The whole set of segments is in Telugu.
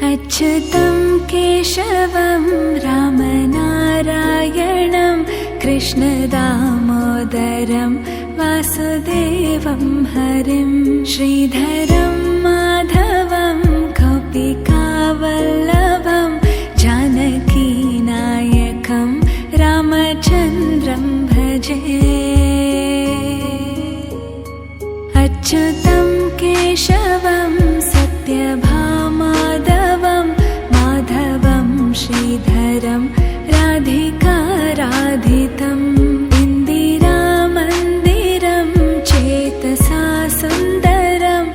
अच्युतं केशवं रामनारायणं कृष्णदामोदरं वासुदेवं हरिं श्रीधरं माधवं गोपिकावल्लभं जानकीनायकं रामचन्द्रं भजे। अच्युतं केशवं सत्यभामाधवं माधवं श्रीधरं राधिकाराधितम् इन्दिरामन्दिरं चेतसा सुन्दरम्।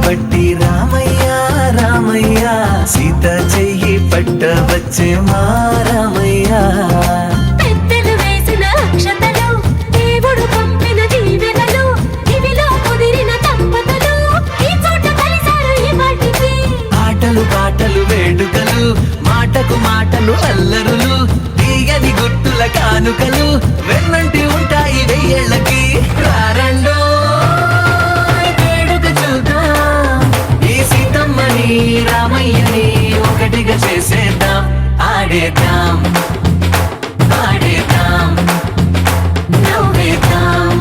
బట్టి రామయ్య రామయ్య సీత చెయ్యి పట్టవచ్చే మా రామయ్య। పెద్దలు వేసిన అక్షతలు దేవుడు పంపిన దీవెనలు ఇవిలో కుదిరిన దంపతులు ఈ చోట కలిసారు ఈ వాటికి। ఆటలు పాటలు వేడుకలు మాటకు మాటలు అల్లరులు తీయని గుర్తుల కానుకలు వెన్నంటి ఉంటాయి వెయ్యేళ్ళకి। రారండో రామయ్యని ఒకటిగా చేసేద్దాం ఆడేద్దాం పాడేద్దాం నవ్వేద్దాం।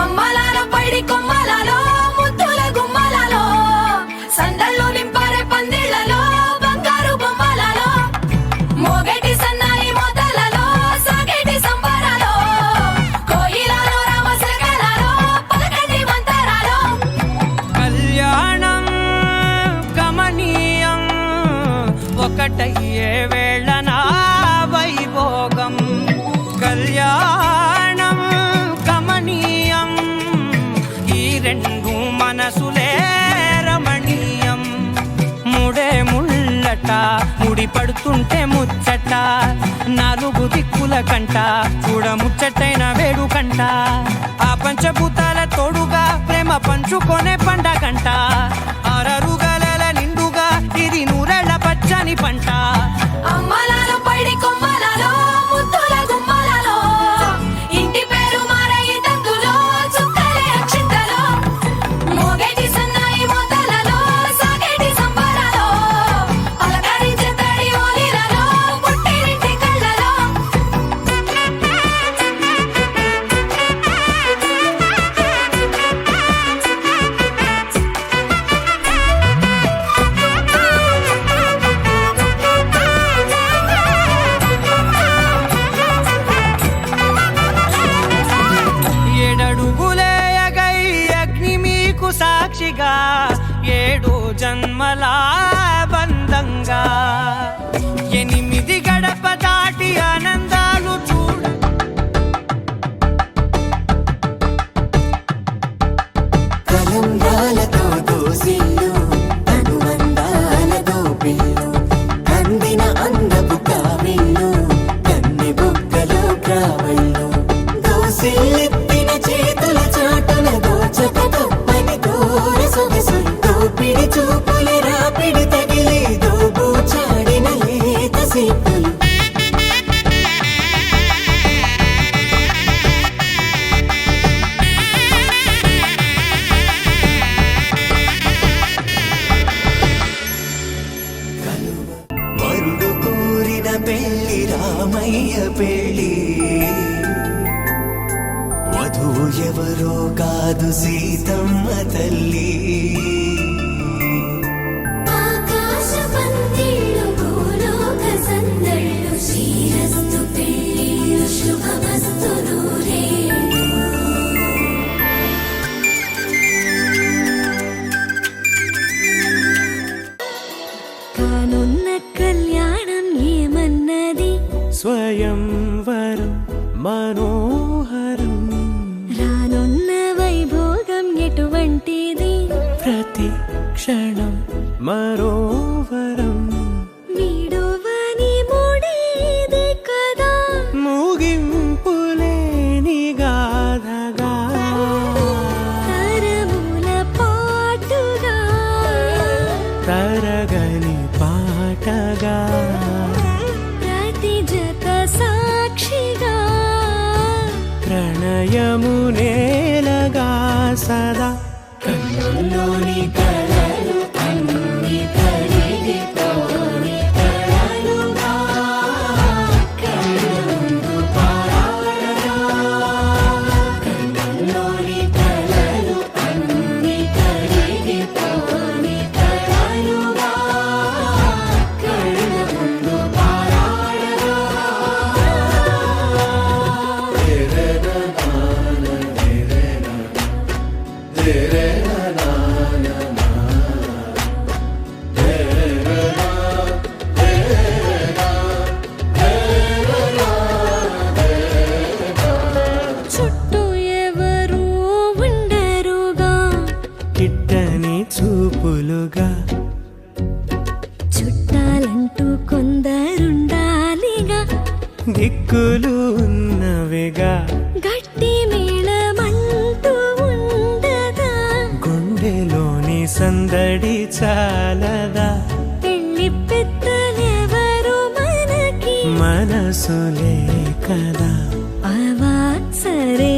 అమ్మలాల పైడి కొమ్మలలో ముద్దుల గుమ్మలలో సందళ్ళు నింపారే పందిళ్లలో బంగారు బొమ్మలలో మోగేటి సన్నాయి మోతలలో సాగేటి సంబరాలో కోయిలలో రామశకలలో పలకండి మంతరాలో। కళ్యాణం గమనీయం ఒకటయ్యే వేళన వైభోగం। కళ్యాణం గమనీయం ఈ రెండు మనసులే ముడి పడుతుంటే ముచ్చట నాలుగు దిక్కుల కంట చూడ ముచ్చటైన వేడుకంట ఆ పంచభూతాల తోడుగా ప్రేమ పంచుకొనే పండగంట అరరుగల నిండుగా ఇది నూరెళ్ళ పచ్చని పంట। అమ్మలాల పైడి కొమ్మలలో ముద్దుల గుమ్మలలో ఇంటి పేరు మారయి తందులో చుక్కలే అక్షింతలో మోగేటి సన్నాయి మోతలలో సాగేటి సంబరాలో పలకరించే తడి ఓలిలలో పుట్టినింటి కళ్ళలో। ఏడడుగులేయగై అగ్ని మీకు సాక్షిగా ఏడు జన్మల బంధంగా 8 గడప దాటి ఆనందాలు చూడ కలంగాలతో దోసిల్లు అనుబంధాలతో పిల్లు అందిన అందపు కావిల్లు కన్నె బుగ్గలో గ్రావళ్ళు దోసిల్లెత్తిన చేతుల చాటున దోచక తప్పని దూర సొగసులు దోపిడి చూపుల రాపిడి తగిలి దోబూచాడిన లేత సీపులు పెళ్ళి వధువు ఎవరో కాదు సీతమ్మ తల్లి ఆకాశ పందిళ్ళు భూలోక సందళ్ళు శ్రీరస్తు పెళ్ళిళ్ళు శుభమస్తు నూరేళ్ళు కానున్న కళ్యాణం ఏమన్నది స్వయంవరం మనోహరం రానున్న వైభోగం ఎటువంటిది ప్రతి క్షణం మరోవరం వీడువని మూడేది కదా ముగింపులేని గాథగా తరముల పాటుగా తరగని పాటగా ప్రతి జత సాక్షిగా ప్రణయము నేలగా సదా కన్నుల్లోని కలలు అన్ని కరిగిపోని కలలుగా కళ్ళుందు పారాడగా కన్నుల్లోని కలలు అన్ని కరిగిపోని కలలుగా కళ్ళుందు పారాడగా చుట్టూ ఎవరు ఉండరుగా కిట్టని చూపులుగా చుట్టాలంటూ కొందరుండాలిగా దిక్కులు ఉన్నవిగా గట్టి మేళమంటూ ఉండదా గుండెలోని సందడి చాలదా పెళ్లి పెద్దలెవరు మనకి మనసులే కదా అవా సరే